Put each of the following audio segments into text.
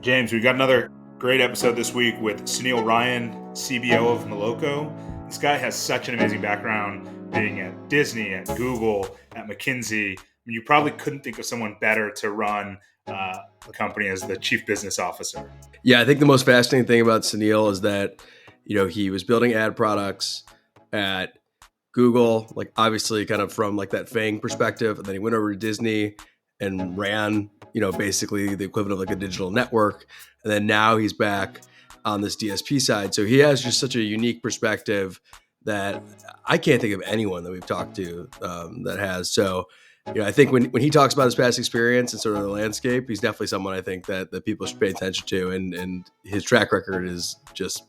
James, we've got another great episode this week with Sunil Rayan, CBO of Moloco. This guy has such an amazing background being at Disney, at Google, at McKinsey. You probably couldn't think of someone better to run a company as the chief business officer. Yeah, I think the most fascinating thing about Sunil is that, he was building ad products at Google, like obviously kind of from like that FANG perspective. And then he went over to Disney and ran, basically the equivalent of like a digital network. And then now he's back on this DSP side. So he has just such a unique perspective that I can't think of anyone that we've talked to that has. So, I think when he talks about his past experience and sort of the landscape, he's definitely someone I think that people should pay attention to. And his track record is just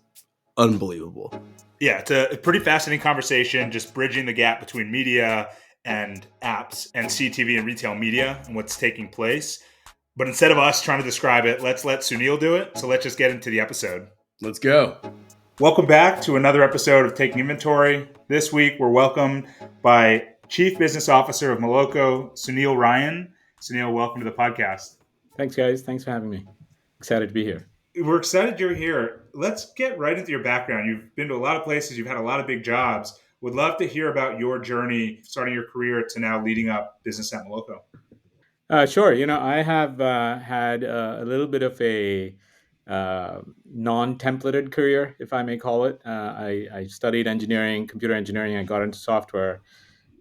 unbelievable. Yeah, it's a pretty fascinating conversation, just bridging the gap between media and apps and CTV and retail media and what's taking place. But instead of us trying to describe it, let's let Sunil do it. So let's just get into the episode. Let's go. Welcome back to another episode of Taking Inventory. This week, we're welcomed by Chief Business Officer of Moloco, Sunil Rayan. Sunil, welcome to the podcast. Thanks, guys. Thanks for having me. Excited to be here. We're excited you're here. Let's get right into your background. You've been to a lot of places. You've had a lot of big jobs. Would love to hear about your journey, starting your career to now leading up business at Moloco. Sure. I have had a little bit of a non-templated career, if I may call it. I studied engineering, computer engineering. I got into software.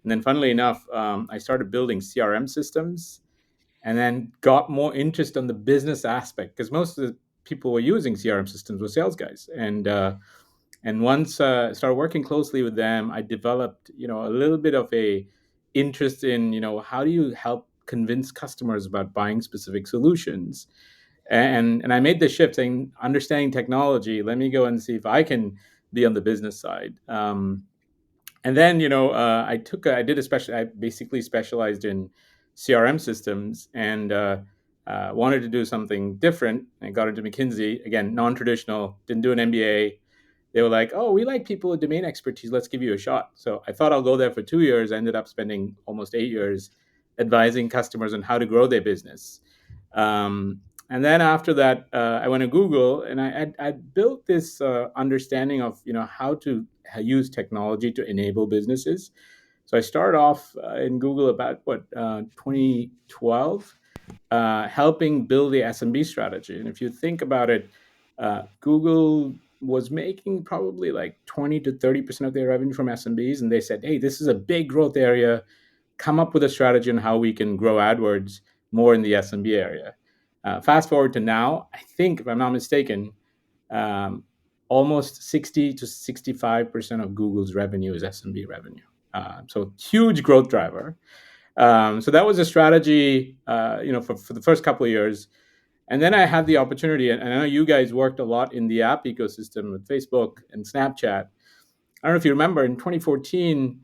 And then funnily enough, I started building CRM systems and then got more interest on the business aspect because most of the people who were using CRM systems were sales guys. And once I started working closely with them, I developed, a little bit of a interest in, how do you help convince customers about buying specific solutions? And I made the shift saying, understanding technology, let me go and see if I can be on the business side. And then, I basically specialized in CRM systems and wanted to do something different. I got into McKinsey, again, non-traditional, didn't do an MBA. They were like, oh, we like people with domain expertise. Let's give you a shot. So I thought I'll go there for 2 years. I ended up spending almost 8 years advising customers on how to grow their business. And then after that, I went to Google and I built this understanding of, how to use technology to enable businesses. So I started off in Google about 2012, helping build the SMB strategy. And if you think about it, Google was making probably like 20 to 30% of their revenue from SMBs. And they said, hey, this is a big growth area. Come up with a strategy on how we can grow AdWords more in the SMB area. Fast forward to now, I think, if I'm not mistaken, almost 60 to 65% of Google's revenue is SMB revenue. So huge growth driver. So that was a strategy, for the first couple of years. And then I had the opportunity, and I know you guys worked a lot in the app ecosystem with Facebook and Snapchat. I don't know if you remember in 2014,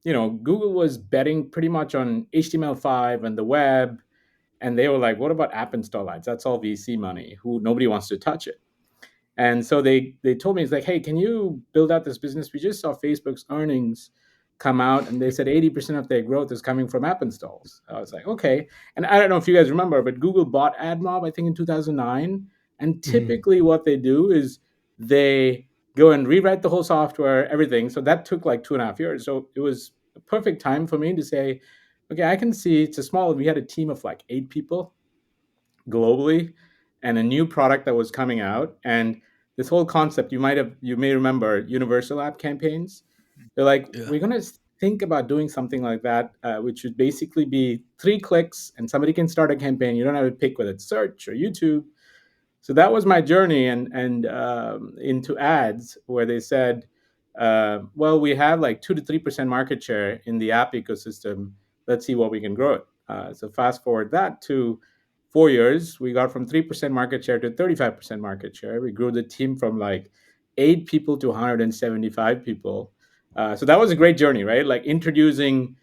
Google was betting pretty much on HTML5 and the web. And they were like, what about app install ads? That's all VC money. Nobody wants to touch it. And so they told me, it's like, hey, can you build out this business? We just saw Facebook's earnings come out and they said 80% of their growth is coming from app installs. I was like, okay. And I don't know if you guys remember, but Google bought AdMob, I think in 2009. And typically what they do is they go and rewrite the whole software, everything. So that took like 2.5 years. So it was a perfect time for me to say, okay, I can see we had a team of like 8 people globally and a new product that was coming out. And this whole concept, you may remember universal app campaigns. They're like, We're going to think about doing something like that, which would basically be 3 clicks and somebody can start a campaign. You don't have to pick whether it's search or YouTube. So that was my journey and into ads where they said, we have like 2 to 3% market share in the app ecosystem. Let's see what we can grow it. So fast forward that to 4 years, we got from 3% market share to 35% market share. We grew the team from like 8 people to 175 people. So that was a great journey, right? Like introducing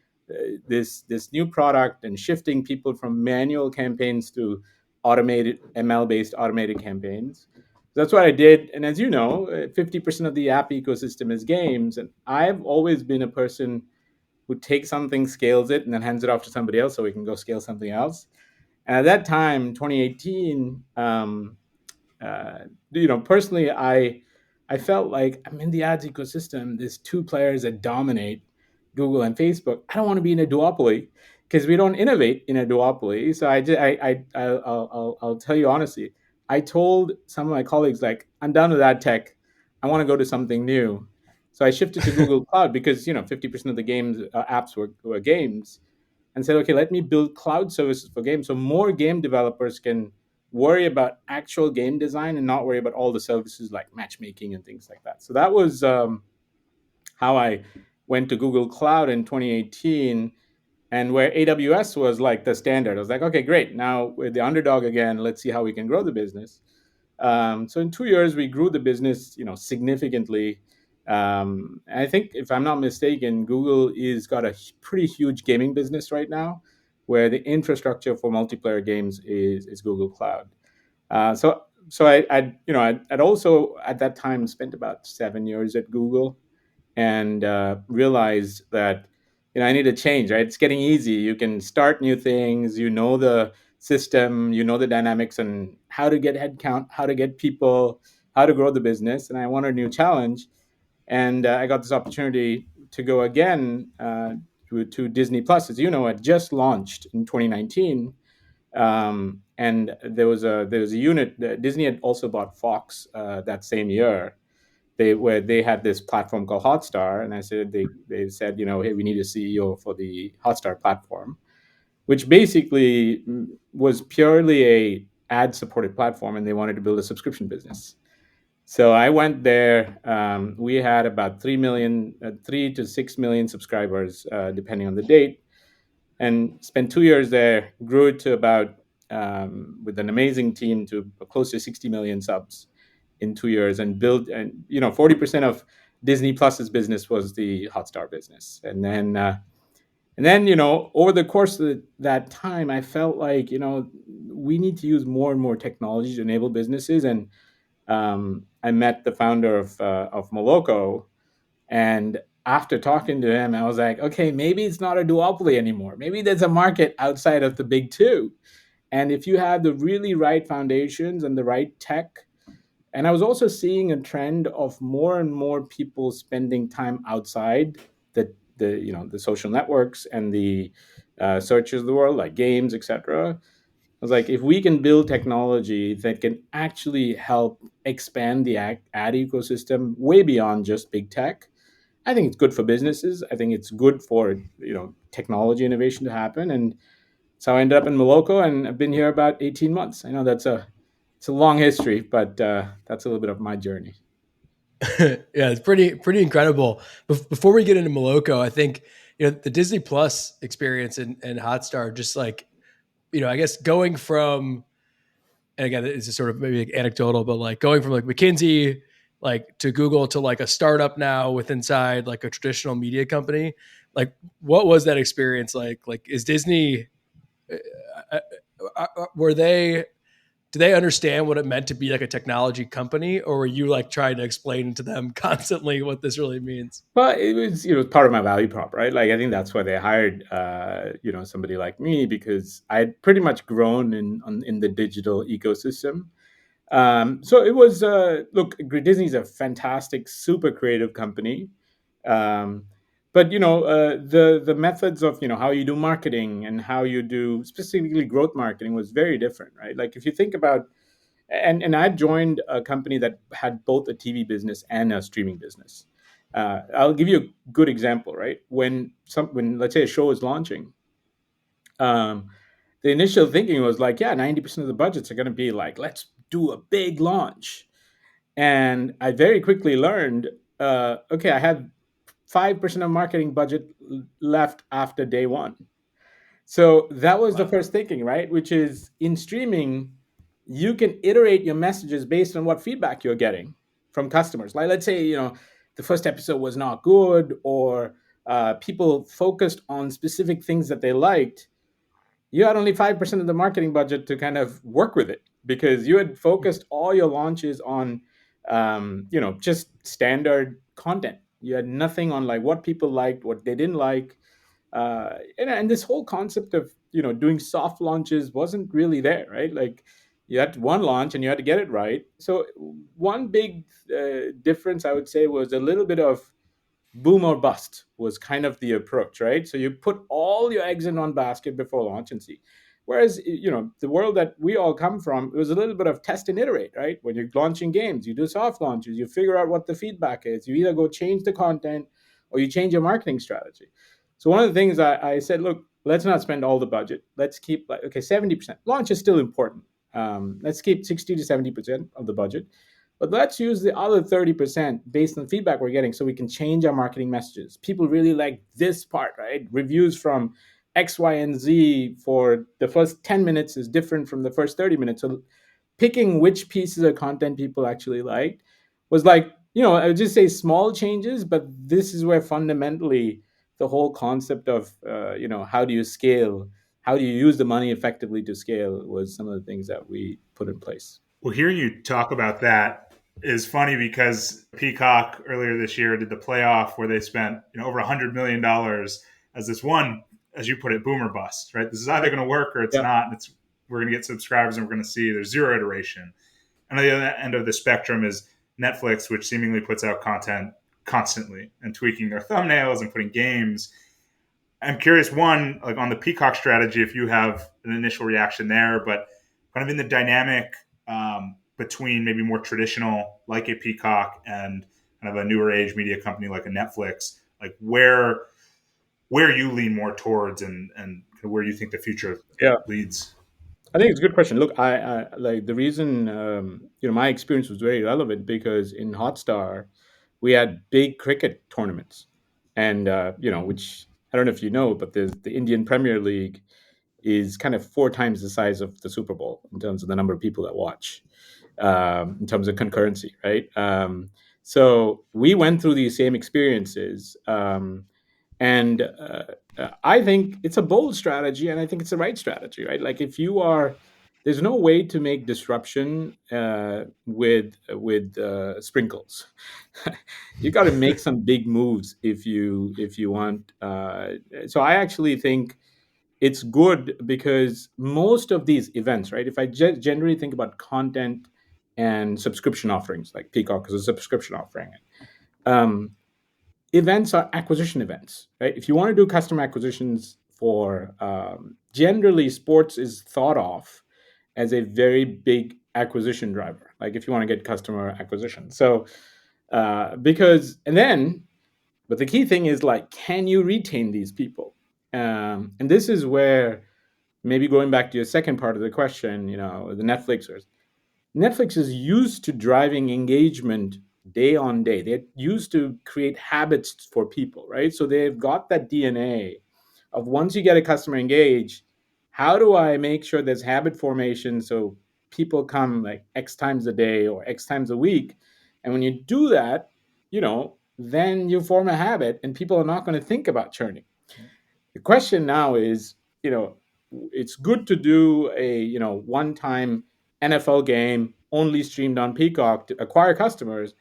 this new product and shifting people from manual campaigns to automated ML-based automated campaigns. That's what I did. And as you know, 50% of the app ecosystem is games. And I've always been a person who takes something, scales it, and then hands it off to somebody else so we can go scale something else. And at that time, 2018, personally, I felt like I'm in the ads ecosystem. There's two players that dominate, Google and Facebook. I don't want to be in a duopoly because we don't innovate in a duopoly. So I'll tell you honestly, I told some of my colleagues, like, I'm done with ad tech. I want to go to something new. So I shifted to Google Cloud because 50% of the games apps were games, and said, okay, let me build cloud services for games so more game developers can worry about actual game design and not worry about all the services like matchmaking and things like that. So that was how I went to Google Cloud in 2018, and where AWS was like the standard. I was like, okay, great. Now we're the underdog again. Let's see how we can grow the business. So in 2 years, we grew the business, significantly. I think, if I'm not mistaken, Google is got a pretty huge gaming business right now, where the infrastructure for multiplayer games is Google Cloud. So I'd also at that time spent about 7 years at Google, and realized that I need to change. Right, it's getting easy. You can start new things. The system. The dynamics and how to get headcount, how to get people, how to grow the business. And I wanted a new challenge, and I got this opportunity to go again to Disney Plus. As you know, it just launched in 2019. And there was a unit. Disney had also bought Fox that same year, where they had this platform called Hotstar, and I said they said, hey, we need a CEO for the Hotstar platform, which basically was purely a ad supported platform, and they wanted to build a subscription business. So I went there. We had about 3 to 6 million subscribers, depending on the date, and spent 2 years there. Grew it to about, with an amazing team, to close to 60 million subs in 2 years, and build. And 40% of Disney Plus's business was the Hotstar business. And then over the course of that time, I felt like we need to use more and more technology to enable businesses. And I met the founder of Moloco, and after talking to him, I was like, okay, maybe it's not a duopoly anymore. Maybe there's a market outside of the big two. And if you have the really right foundations and the right tech. And I was also seeing a trend of more and more people spending time outside the social networks and the searches of the world, like games, etc. I was like, if we can build technology that can actually help expand the ad ecosystem way beyond just big tech, I think it's good for businesses. I think it's good for technology innovation to happen. And so I ended up in Moloco, and I've been here about 18 months. I know it's a long history, but that's a little bit of my journey. Yeah, it's pretty incredible. Before we get into Moloco, I think the Disney Plus experience and Hotstar, just like I guess going from, and again, it's just sort of maybe like anecdotal, but like going from like McKinsey like to Google to like a startup now with inside like a traditional media company. Like, what was that experience like? Like, is Disney were they? Do they understand what it meant to be like a technology company, or were you like trying to explain to them constantly what this really means? But it was, part of my value prop, right? Like, I think that's why they hired, somebody like me, because I'd pretty much grown in the digital ecosystem. So it was, look, Disney's a fantastic, super creative company. Um, but the methods of how you do marketing and how you do specifically growth marketing was very different, right? Like, if you think about, and I joined a company that had both a TV business and a streaming business. I'll give you a good example, right? When let's say a show is launching, um, the initial thinking was like, yeah, 90% of the budgets are going to be like, let's do a big launch. And I very quickly learned, okay, I have 5% of marketing budget left after day one. So that was the Wow. first thinking, right? Which is, in streaming, you can iterate your messages based on what feedback you're getting from customers. Like, let's say, the first episode was not good, or people focused on specific things that they liked. You had only 5% of the marketing budget to kind of work with it, because you had focused all your launches on, just standard content. You had nothing on like what people liked, what they didn't like. And this whole concept of doing soft launches wasn't really there, right? Like you had one launch and you had to get it right. So one big difference I would say was a little bit of boom or bust was kind of the approach, right? So you put all your eggs in one basket before launch and see. Whereas, the world that we all come from, it was a little bit of test and iterate, right? When you're launching games, you do soft launches, you figure out what the feedback is. You either go change the content or you change your marketing strategy. So one of the things I said, look, let's not spend all the budget. Let's keep 70%. Launch is still important. Let's keep 60 to 70% of the budget. But let's use the other 30% based on feedback we're getting so we can change our marketing messages. People really like this part, right? Reviews from X, Y, and Z for the first 10 minutes is different from the first 30 minutes. So picking which pieces of content people actually liked was like, I would just say small changes, but this is where fundamentally the whole concept of, how do you scale, how do you use the money effectively to scale was some of the things that we put in place. Well, hearing you talk about that is funny because Peacock earlier this year did the playoff where they spent over $100 million as this one, as you put it, boomer bust, right? This is either going to work or it's not. And we're going to get subscribers and we're going to see there's zero iteration. And on the other end of the spectrum is Netflix, which seemingly puts out content constantly and tweaking their thumbnails and putting games. I'm curious, one, like on the Peacock strategy, if you have an initial reaction there, but kind of in the dynamic between maybe more traditional like a Peacock and kind of a newer age media company like a Netflix, like where you lean more towards and where you think the future leads. I think it's a good question. Look, I like the reason, my experience was very relevant because in Hotstar, we had big cricket tournaments, and which I don't know if you know, but the Indian Premier League is kind of 4 times the size of the Super Bowl in terms of the number of people that watch, in terms of concurrency, right? So we went through these same experiences, and I think it's a bold strategy, and I think it's the right strategy, right? Like if you are, there's no way to make disruption with sprinkles. You got to make some big moves if you want. So I actually think it's good because most of these events, right? If I generally think about content and subscription offerings, like Peacock is a subscription offering. Um, Events are acquisition events, right? If you want to do customer acquisitions for, generally sports is thought of as a very big acquisition driver. Like if you want to get customer acquisition. So, but the key thing is like, can you retain these people? And this is where maybe going back to your second part of the question, the Netflix is used to driving engagement day on day. They're used to create habits for people, right? So they've got that DNA of once you get a customer engaged, how do I make sure there's habit formation so people come like X times a day or X times a week? And when you do that, then you form a habit and people are not going to think about churning. The question now is, it's good to do a, one-time NFL game only streamed on Peacock to acquire customers,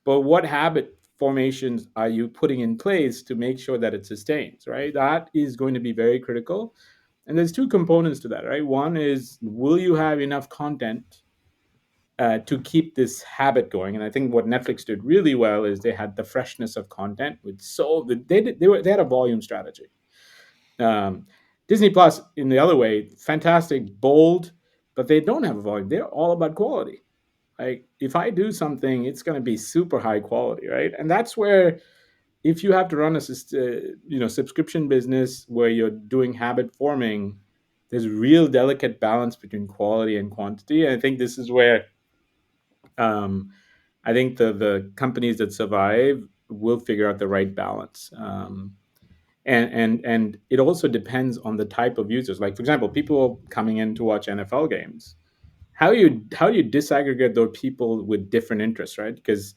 but what habit formations are you putting in place to make sure that it sustains, right? That is going to be very critical. And there's 2 components to that, right? One is, will you have enough content to keep this habit going? And I think what Netflix did really well is they had the freshness of content they had a volume strategy. Disney Plus, in the other way, fantastic, bold, but they don't have a volume. They're all about quality. Like if I do something, it's going to be super high quality, right? And that's where, if you have to run a subscription business where you're doing habit forming, there's real delicate balance between quality and quantity. And I think this is where I think the companies that survive will figure out the right balance. And it also depends on the type of users. Like for example, people coming in to watch NFL games, how do you disaggregate those people with different interests, right? Because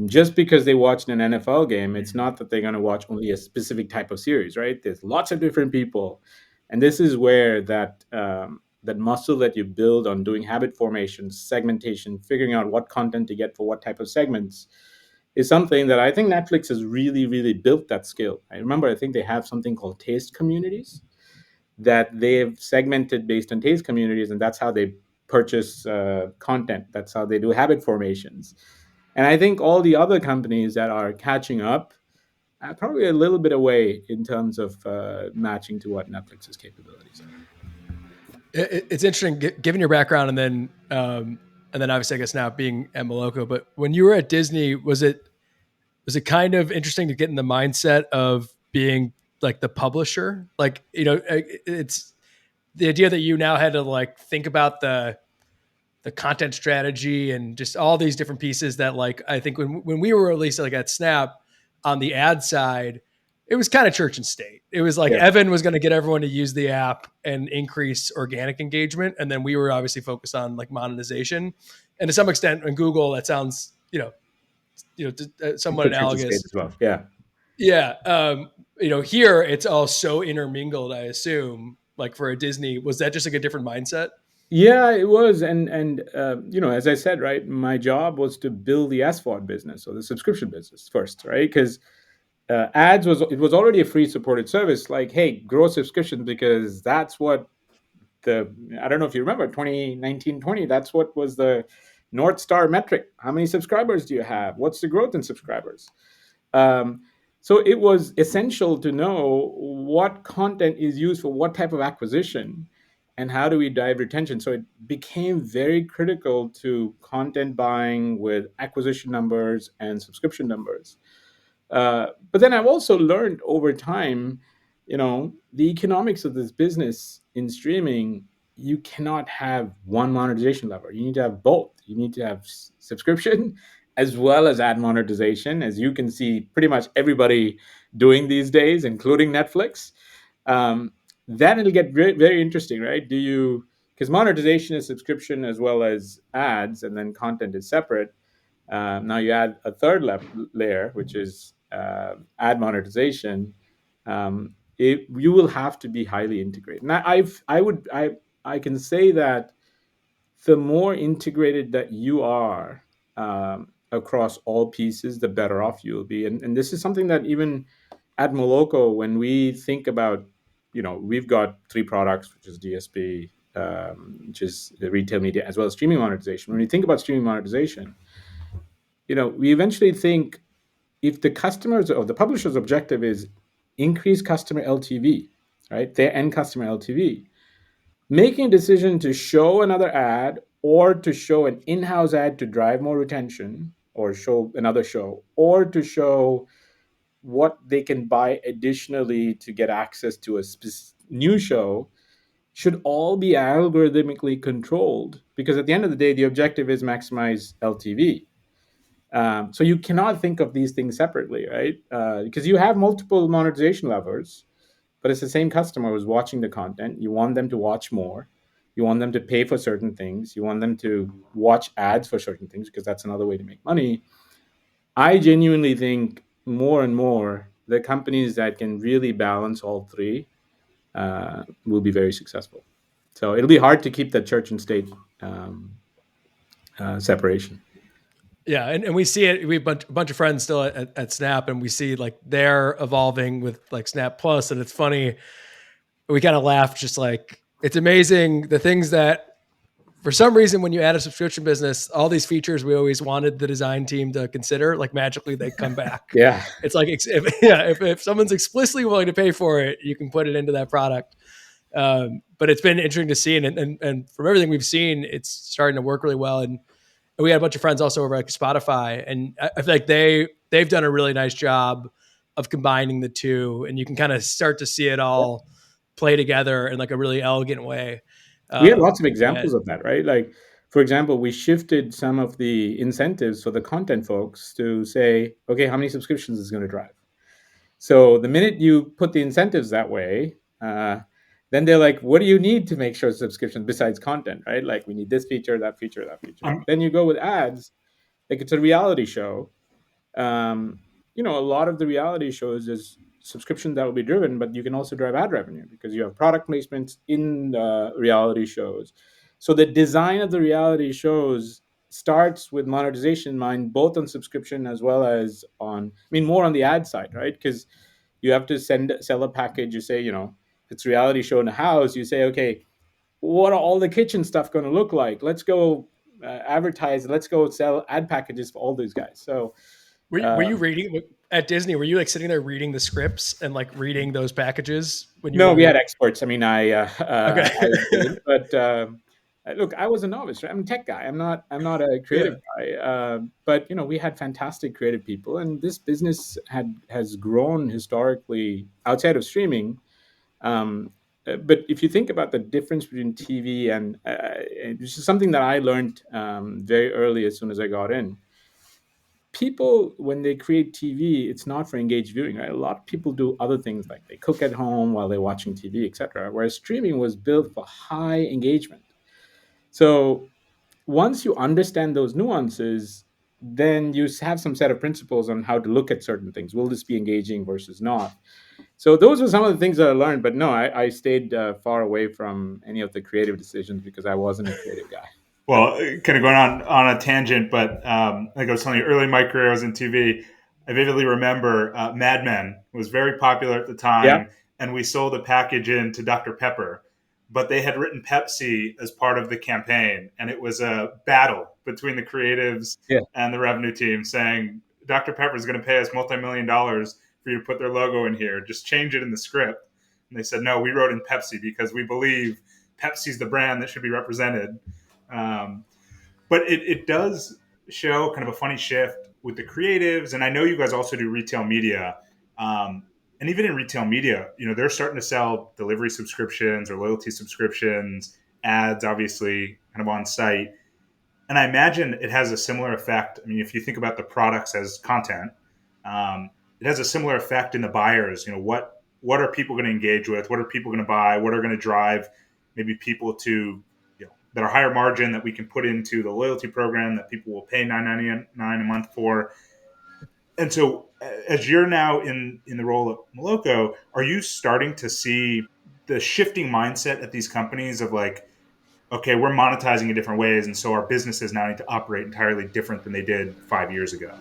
just because they watched an NFL game, it's not that they're going to watch only a specific type of series, right? There's lots of different people, and this is where that muscle that you build on doing habit formation, segmentation, figuring out what content to get for what type of segments, is something that I think Netflix has really, really built that skill. I think they have something called taste communities that they've segmented based on taste communities, and that's how they purchase content. That's how they do habit formations. And I think all the other companies that are catching up are probably a little bit away in terms of matching to what Netflix's capabilities are. It's interesting, given your background, and then obviously, I guess now being at Moloco. But when you were at Disney, was it kind of interesting to get in the mindset of being like the publisher? Like, it's the idea that you now had to like think about the content strategy and just all these different pieces that, like, I think when we were at least like at Snap on the ad side, it was kind of church and state. It was like Yeah. Evan was going to get everyone to use the app and increase organic engagement, and then we were obviously focused on like monetization. And to some extent, in Google, that sounds somewhat Good church and state analogous. as well. Yeah. Yeah. Here it's all so intermingled, I assume. Like for a Disney, was that just like a different mindset? Yeah, it was, and as I said, right, my job was to build the SVOD business or the subscription business first, right? Because ads was already a free supported service. Like, hey, grow subscriptions because that's what I don't know if you remember 2019-20. That's what was the North Star metric. How many subscribers do you have? What's the growth in subscribers? Um, so it was essential to know what content is used for what type of acquisition and how do we drive retention. So it became very critical to content buying with acquisition numbers and subscription numbers. But then I've also learned over time, the economics of this business in streaming, you cannot have one monetization lever. You need to have both. You need to have subscription as well as ad monetization, as you can see pretty much everybody doing these days, including Netflix. Then it'll get very, very interesting, right? Because monetization is subscription as well as ads, and then content is separate. Now you add a third layer, which is ad monetization. You will have to be highly integrated. And I can say that the more integrated that you are across all pieces, the better off you will be. And this is something that even at Moloco, when we think about, we've got 3 products, which is DSP, which is the retail media, as well as streaming monetization. When we think about streaming monetization, we eventually think if the customers or the publisher's objective is increase customer LTV, right? Their end customer LTV, making a decision to show another ad or to show an in-house ad to drive more retention or show another show or to show what they can buy additionally to get access to a new show should all be algorithmically controlled, because at the end of the day, the objective is maximize LTV. So you cannot think of these things separately, right? Because you have multiple monetization levers, but it's the same customer who's watching the content. You want them to watch more. You want them to pay for certain things. You want them to watch ads for certain things, because that's another way to make money. I genuinely think more and more the companies that can really balance all three will be very successful. So it'll be hard to keep that church and state separation. Yeah, and we see it. We have a bunch of friends still at Snap, and we see like they're evolving with like Snap Plus, and it's funny. We kind of laugh, just like it's amazing the things that, for some reason, when you add a subscription business, all these features we always wanted the design team to consider, like magically they come back. Yeah, it's like if someone's explicitly willing to pay for it, you can put it into that product. But it's been interesting to see, and from everything we've seen, it's starting to work really well. And we had a bunch of friends also over at Spotify, and I feel like they've done a really nice job of combining the two, and you can kind of start to see it all play together in like a really elegant way. We have lots of examples of that, right? Like, for example, we shifted some of the incentives for the content folks to say, okay, how many subscriptions is going to drive? So the minute you put the incentives that way, then they're like, what do you need to make sure subscriptions besides content, right? Like, we need this feature, that feature, that feature. Then you go with ads, like it's a reality show. A lot of the reality shows is subscription that will be driven, but you can also drive ad revenue because you have product placements in the reality shows. So the design of the reality shows starts with monetization in mind, both on subscription as well as on, more on the ad side, right? Because you have to sell a package. You say, if it's a reality show in a house, you say, okay, what are all the kitchen stuff going to look like? Let's go advertise. Let's go sell ad packages for all these guys. So Were you um, reading at Disney? Were you like sitting there reading the scripts and like reading those packages when you no, we were? had experts. I mean, Okay. I didn't, but look, I was a novice. Right? I'm a tech guy. I'm not a Yeah. creative guy. But we had fantastic creative people, and this business has grown historically outside of streaming. Um, but if you think about the difference between TV and this is something that I learned very early as soon as I got in. People, when they create TV, it's not for engaged viewing, right? A lot of people do other things like they cook at home while they're watching TV, etc. Whereas streaming was built for high engagement. So once you understand those nuances, then you have some set of principles on how to look at certain things. Will this be engaging versus not? So those are some of the things that I learned. But no, I stayed far away from any of the creative decisions because I wasn't a creative guy. Well, kind of going on a tangent, but like I was telling you, early in my career, I was in TV. I vividly remember Mad Men was very popular at the Yeah, time, and we sold a package in to Dr. Pepper, but they had written Pepsi as part of the campaign, and it was a battle between the creatives yeah. and the revenue team, saying Dr. Pepper is going to pay us multi-million dollars for you to put their logo in here. Just change it in the script. And they said, no, we wrote in Pepsi because we believe Pepsi's the brand that should be represented. Um, but it does show kind of a funny shift with the creatives. And I know you guys also do retail media. And even in retail media, they're starting to sell delivery subscriptions or loyalty subscriptions, ads, obviously, kind of on site. And I imagine it has a similar effect. I mean, if you think about the products as content, it has a similar effect in the buyers. What are people going to engage with? What are people going to buy? What are going to drive maybe people to that are higher margin that we can put into the loyalty program that people will pay $9.99 a month for. And so, as you're now in the role of Moloco, are you starting to see the shifting mindset at these companies of like, okay, we're monetizing in different ways, and so our businesses now need to operate entirely different than they did 5 years ago?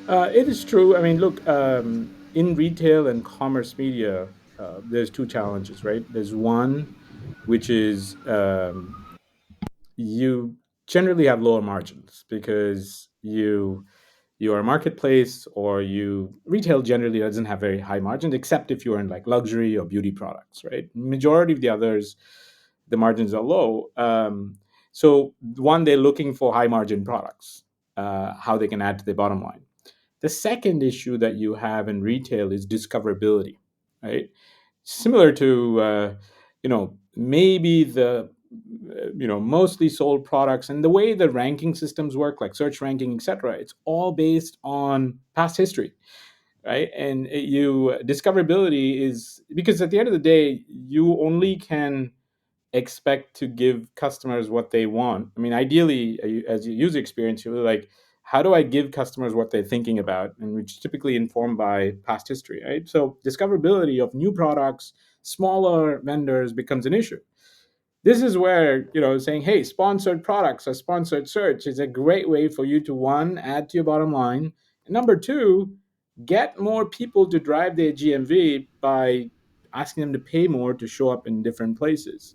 It is true. I mean, look, in retail and commerce media, there's two challenges, right? There's one, which is you generally have lower margins because you are a marketplace, or you retail generally doesn't have very high margins, except if you're in like luxury or beauty products, right? Majority of the others, the margins are low. So one, they're looking for high margin products, how they can add to their bottom line. The second issue that you have in retail is discoverability, right? Similar to, maybe the, mostly sold products and the way the ranking systems work, like search ranking, etc. It's all based on past history, right? And you discoverability is because at the end of the day, you only can expect to give customers what they want. I mean, ideally, as a user experience, you're like, how do I give customers what they're thinking about? And which is typically informed by past history, right? So discoverability of new products, smaller vendors becomes an issue. This is where, saying, hey, sponsored products or sponsored search is a great way for you to, one, add to your bottom line. And number two, get more people to drive their GMV by asking them to pay more to show up in different places,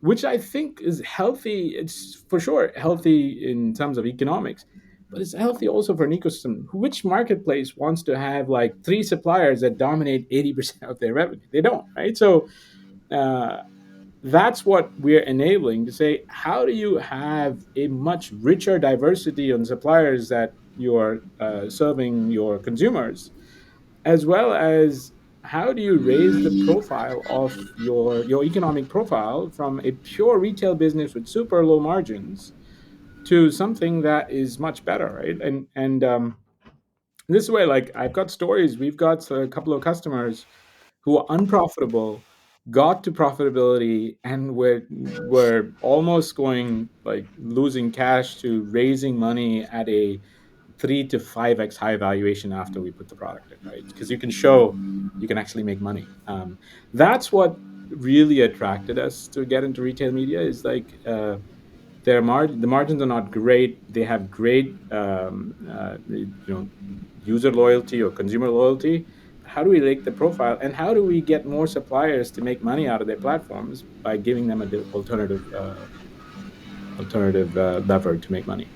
which I think is healthy. It's for sure healthy in terms of economics, but it's healthy also for an ecosystem. Which marketplace wants to have like three suppliers that dominate 80% of their revenue? They don't, right? So uh, that's what we're enabling to say, how do you have a much richer diversity on suppliers that you're serving your consumers, as well as how do you raise the profile of your economic profile from a pure retail business with super low margins to something that is much better, right? And this way, like, I've got stories. We've got a couple of customers who are unprofitable, got to profitability, and were almost going like losing cash to raising money at a 3 to 5x high valuation after we put the product in, right? Because you can show you can actually make money. That's what really attracted us to get into retail media, is like the margins are not great. They have great user loyalty or consumer loyalty. how do we rake the profile, and how do we get more suppliers to make money out of their platforms by giving them an alternative lever to make money.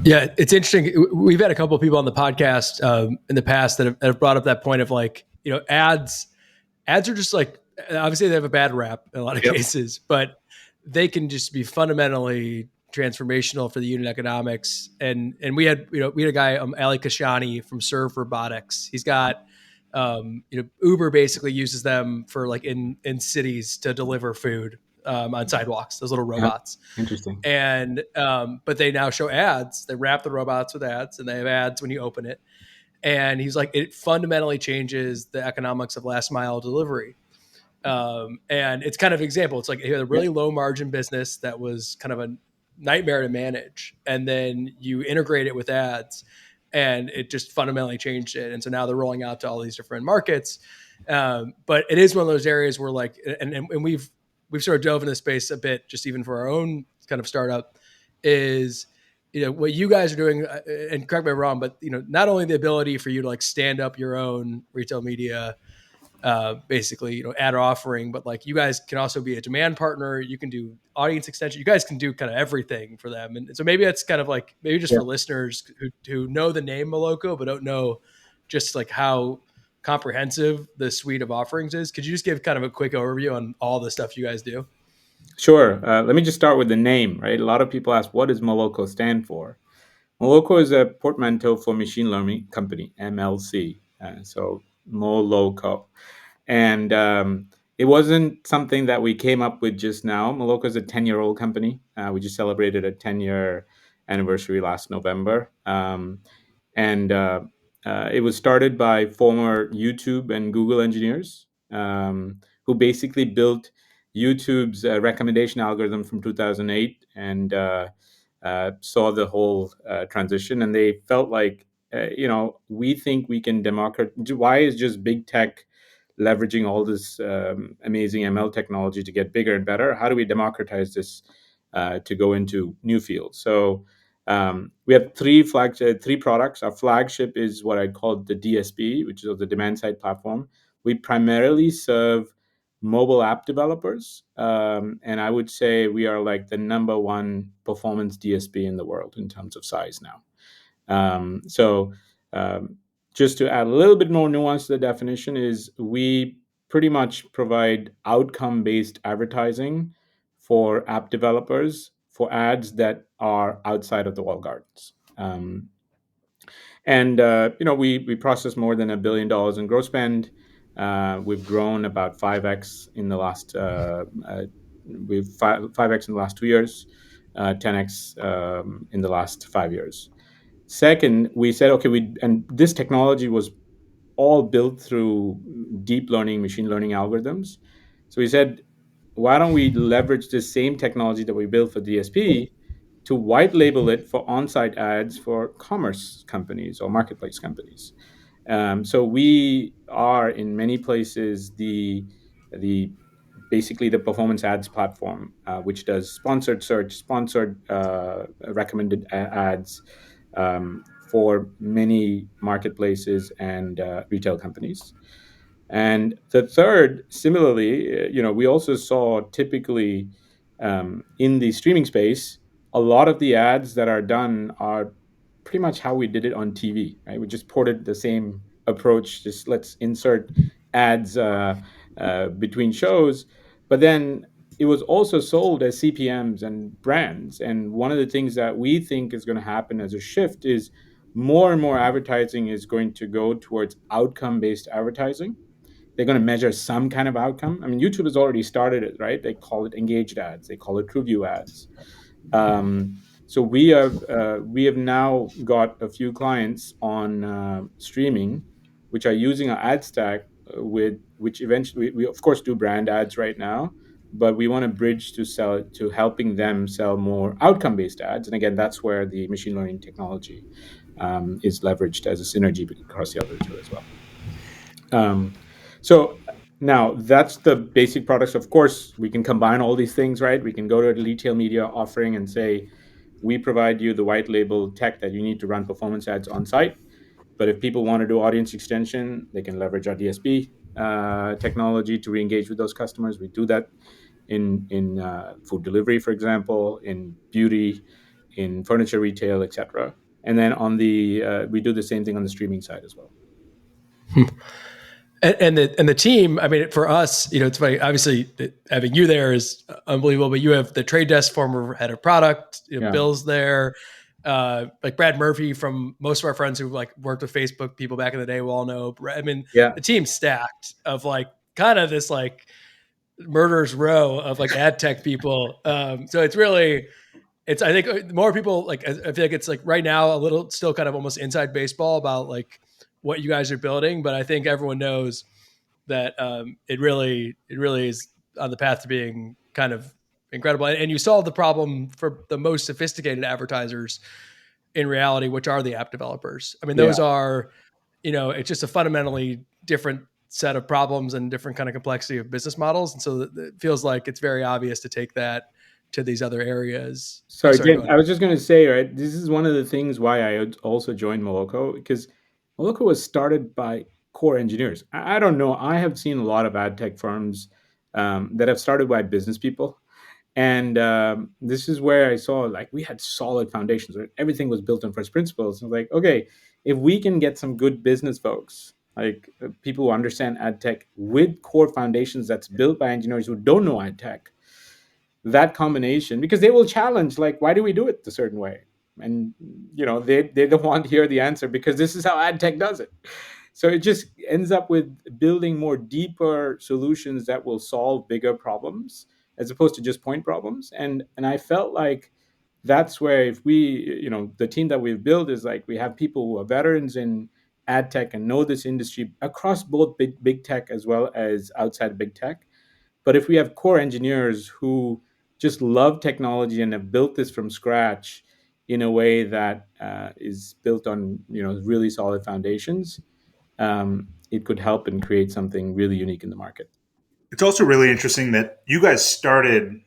Yeah, it's interesting. We've had a couple of people on the podcast in the past that have brought up that point of like, ads are just like, obviously they have a bad rap in a lot of cases, but they can just be fundamentally transformational for the unit economics. And we had a guy, Ali Kashani from Serve Robotics. He's got, Uber basically uses them for like in cities to deliver food on sidewalks, those little robots. Interesting. And but they now show ads. They wrap the robots with ads, and they have ads when you open it. And he's like, it fundamentally changes the economics of last mile delivery. And it's kind of an example. It's like you had a really low margin business that was kind of a nightmare to manage, and then you integrate it with ads, and it just fundamentally changed it. And so now they're rolling out to all these different markets. But it is one of those areas where like, and we've sort of dove into this space a bit, just even for our own kind of startup, is what you guys are doing, and correct me if I'm wrong, but not only the ability for you to like stand up your own retail media, basically ad offering, but like you guys can also be a demand partner. You can do audience extension. You guys can do kind of everything for them. And so maybe that's kind of like maybe just for listeners who know the name Moloco but don't know just like how comprehensive the suite of offerings is. Could you just give kind of a quick overview on all the stuff you guys do? Sure. Let me just start with the name, right? A lot of people ask, what does Moloco stand for? Moloco is a portmanteau for machine learning company, MLC. So Moloco. And it wasn't something that we came up with just now. Moloco is a 10-year-old company. We just celebrated a 10-year anniversary last November. And it was started by former YouTube and Google engineers who basically built YouTube's recommendation algorithm from 2008 and saw the whole transition. And they felt like, we think we can democratize. Why is just big tech leveraging all this amazing ML technology to get bigger and better? How do we democratize this to go into new fields? So we have three products. Our flagship is what I call the DSP, which is the demand side platform. We primarily serve mobile app developers, and I would say we are like the number one performance DSP in the world in terms of size now. So just to add a little bit more nuance to the definition is we pretty much provide outcome-based advertising for app developers for ads that are outside of the walled gardens. We process more than $1 billion in gross spend. We've grown about 5x in the last 5x in the last 2 years, 10x in the last 5 years. Second, we said, okay, and this technology was all built through deep learning, machine learning algorithms. So we said, why don't we leverage the same technology that we built for DSP to white label it for on-site ads for commerce companies or marketplace companies? So we are in many places the basically the performance ads platform, which does sponsored search, sponsored recommended ads for many marketplaces and retail companies. And the third, similarly, we also saw typically in the streaming space, a lot of the ads that are done are pretty much how we did it on TV, right? We just ported the same approach, just let's insert ads between shows. But then it was also sold as CPMs and brands. And one of the things that we think is going to happen as a shift is more and more advertising is going to go towards outcome-based advertising. They're going to measure some kind of outcome. I mean, YouTube has already started it, right? They call it engaged ads. They call it TrueView ads. So we have now got a few clients on streaming, which are using our ad stack which eventually we of course do brand ads right now, but we want to bridge to helping them sell more outcome-based ads. And again, that's where the machine learning technology is leveraged as a synergy across the other two as well. So now that's the basic products. Of course, we can combine all these things, right? We can go to a retail media offering and say, we provide you the white label tech that you need to run performance ads on site. But if people want to do audience extension, they can leverage our DSP technology to re-engage with those customers. We do that in food delivery, for example, in beauty, in furniture retail, etc. And then on the we do the same thing on the streaming side as well. And the team, I mean, for us, it's funny. Obviously, having you there is unbelievable. But you have the Trade Desk former head of product, Bill's there, like Brad Murphy from most of our friends who like worked with Facebook people back in the day will all know. I mean, the team's stacked of like kind of this like murderer's row of like ad tech people. So it's really. I think more people like. I feel like it's like right now a little still kind of almost inside baseball about like what you guys are building, but I think everyone knows that it really is on the path to being kind of incredible. And you solve the problem for the most sophisticated advertisers in reality, which are the app developers. I mean, those are, it's just a fundamentally different set of problems and different kind of complexity of business models. And so it feels like it's very obvious to take that to these other areas. Sorry, Jim, I was just going to say, right, this is one of the things why I also joined Moloco, because Moloco was started by core engineers. I don't know. I have seen a lot of ad tech firms that have started by business people. And this is where I saw like we had solid foundations, right? Everything was built on first principles. And like, okay, if we can get some good business folks, like people who understand ad tech with core foundations that's built by engineers who don't know ad tech, that combination, because they will challenge like, why do we do it a certain way? And they don't want to hear the answer because this is how ad tech does it. So it just ends up with building more deeper solutions that will solve bigger problems as opposed to just point problems. And I felt like that's where if we, the team that we've built is like we have people who are veterans in ad tech and know this industry across both big tech as well as outside big tech. But if we have core engineers who just love technology and have built this from scratch in a way that is built on really solid foundations, it could help and create something really unique in the market. It's also really interesting that you guys started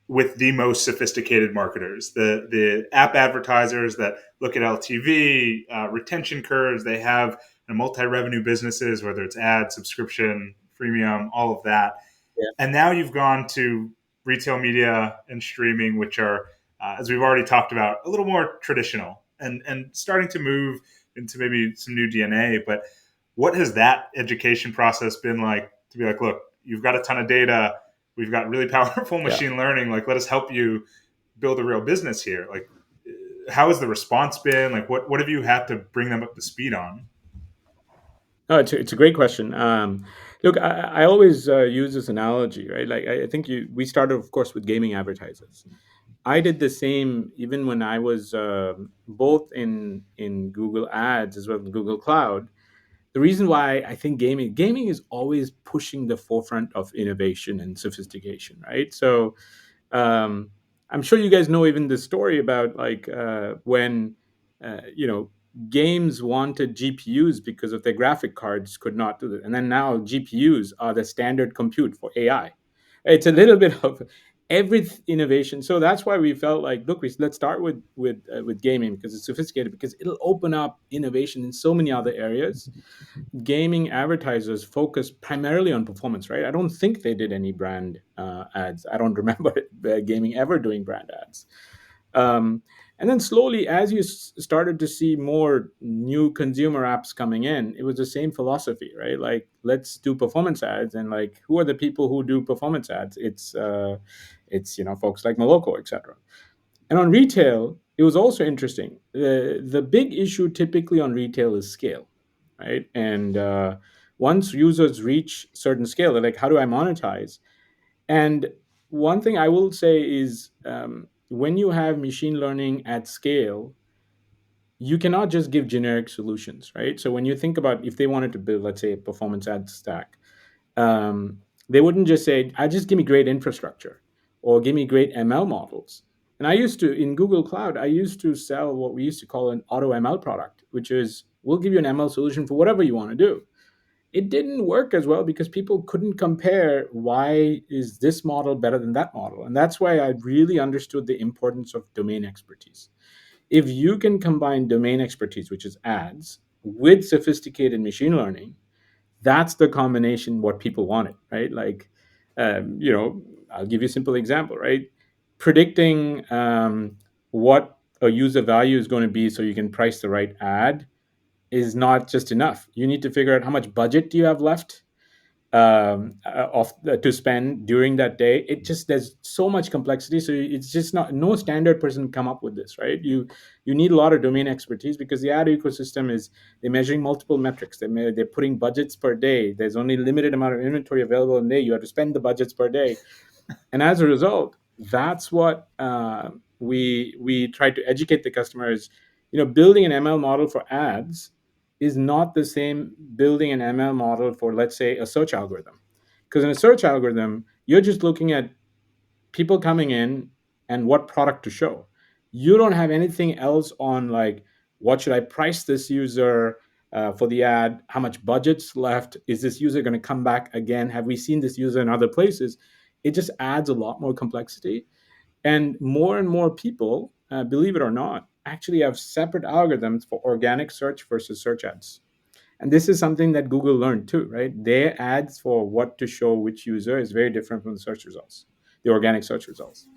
with the most sophisticated marketers, the app advertisers that look at LTV, retention curves. They have multi-revenue businesses, whether it's ad, subscription, freemium, all of that. Yeah. And now you've gone to retail media and streaming, which are, as we've already talked about, a little more traditional and starting to move into maybe some new DNA. But what has that education process been like to be like, look, you've got a ton of data. We've got really powerful machine learning. Like, let us help you build a real business here. Like, how has the response been? Like, what have you had to bring them up to speed on? Oh, it's a great question. Look, I always use this analogy, right? Like, I think we started, of course, with gaming advertisers. I did the same even when I was both in Google Ads as well as Google Cloud. The reason why I think gaming is always pushing the forefront of innovation and sophistication, right? So I'm sure you guys know even the story about like when games wanted GPUs because of their graphic cards could not do that, and then now GPUs are the standard compute for AI. It's a little bit of every innovation. So that's why we felt like, look, let's start with gaming because it's sophisticated, because it'll open up innovation in so many other areas. Gaming advertisers focus primarily on performance, right? I don't think they did any brand ads. I don't remember gaming ever doing brand ads. And then slowly, as you started to see more new consumer apps coming in, it was the same philosophy, right? Like, let's do performance ads, and like, who are the people who do performance ads? It's folks like Moloco, etc. And on retail, it was also interesting. The big issue typically on retail is scale, right? And once users reach certain scale, they're like, how do I monetize? And one thing I will say is when you have machine learning at scale, you cannot just give generic solutions, right? So when you think about if they wanted to build, let's say, a performance ad stack, they wouldn't just say, just give me great infrastructure or give me great ML models. And I used to, in Google Cloud, I used to sell what we used to call an auto ML product, which is we'll give you an ML solution for whatever you want to do. It didn't work as well because people couldn't compare why is this model better than that model. And that's why I really understood the importance of domain expertise. If you can combine domain expertise, which is ads, with sophisticated machine learning, that's the combination what people wanted, right? Like, I'll give you a simple example, right? Predicting what a user value is going to be so you can price the right ad is not just enough. You need to figure out how much budget do you have left to spend during that day. It just, there's so much complexity, so it's just not, no standard person come up with this, right? You need a lot of domain expertise, because the ad ecosystem is, they're measuring multiple metrics. They're putting budgets per day. There's only limited amount of inventory available in a day. You have to spend the budgets per day, and as a result, that's what we try to educate the customers. Building an ML model for ads is not the same building an ML model for, let's say, a search algorithm. Because in a search algorithm, you're just looking at people coming in and what product to show. You don't have anything else on, like, what should I price this user for the ad? How much budget's left? Is this user going to come back again? Have we seen this user in other places? It just adds a lot more complexity. And more people, believe it or not, actually have separate algorithms for organic search versus search ads. And this is something that Google learned too, right? Their ads for what to show which user is very different from the search results, the organic search results.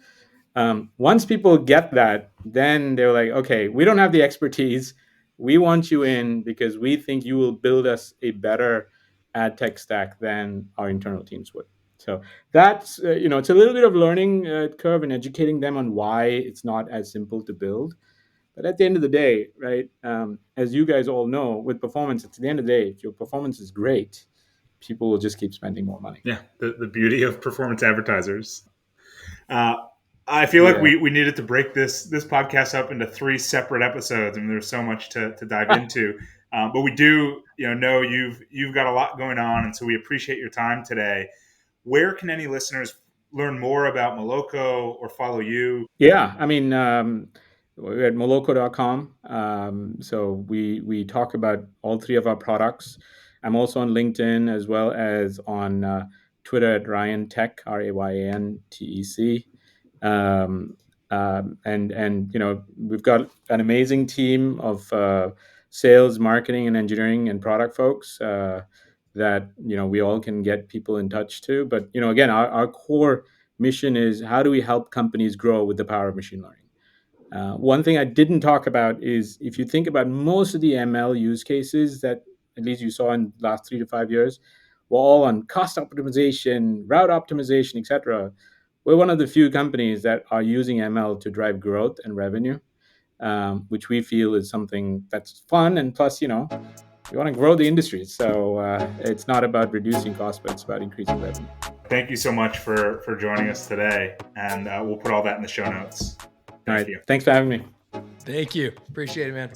Once people get that, then they're like, okay, we don't have the expertise. We want you in because we think you will build us a better ad tech stack than our internal teams would. So that's, it's a little bit of learning curve and educating them on why it's not as simple to build. But at the end of the day, right, as you guys all know, with performance, at the end of the day, if your performance is great, people will just keep spending more money. Yeah, the beauty of performance advertisers. I feel like we needed to break this podcast up into 3 separate episodes. I mean, there's so much to dive into. But we do, know you've got a lot going on, and so we appreciate your time today. Where can any listeners learn more about Moloco or follow you? Yeah, I mean, we're at moloco.com. So we talk about all 3 of our products. I'm also on LinkedIn as well as on Twitter at Ryan Tech, RAYANTEC. And we've got an amazing team of sales, marketing, and engineering and product folks that we all can get people in touch to. But again, our core mission is, how do we help companies grow with the power of machine learning? One thing I didn't talk about is, if you think about most of the ML use cases that at least you saw in the last 3 to 5 years, were all on cost optimization, route optimization, etc. We're one of the few companies that are using ML to drive growth and revenue, which we feel is something that's fun. And plus, we want to grow the industry. So it's not about reducing costs, but it's about increasing revenue. Thank you so much for joining us today. And we'll put all that in the show notes. Thank you. Thanks for having me. Thank you. Appreciate it, man.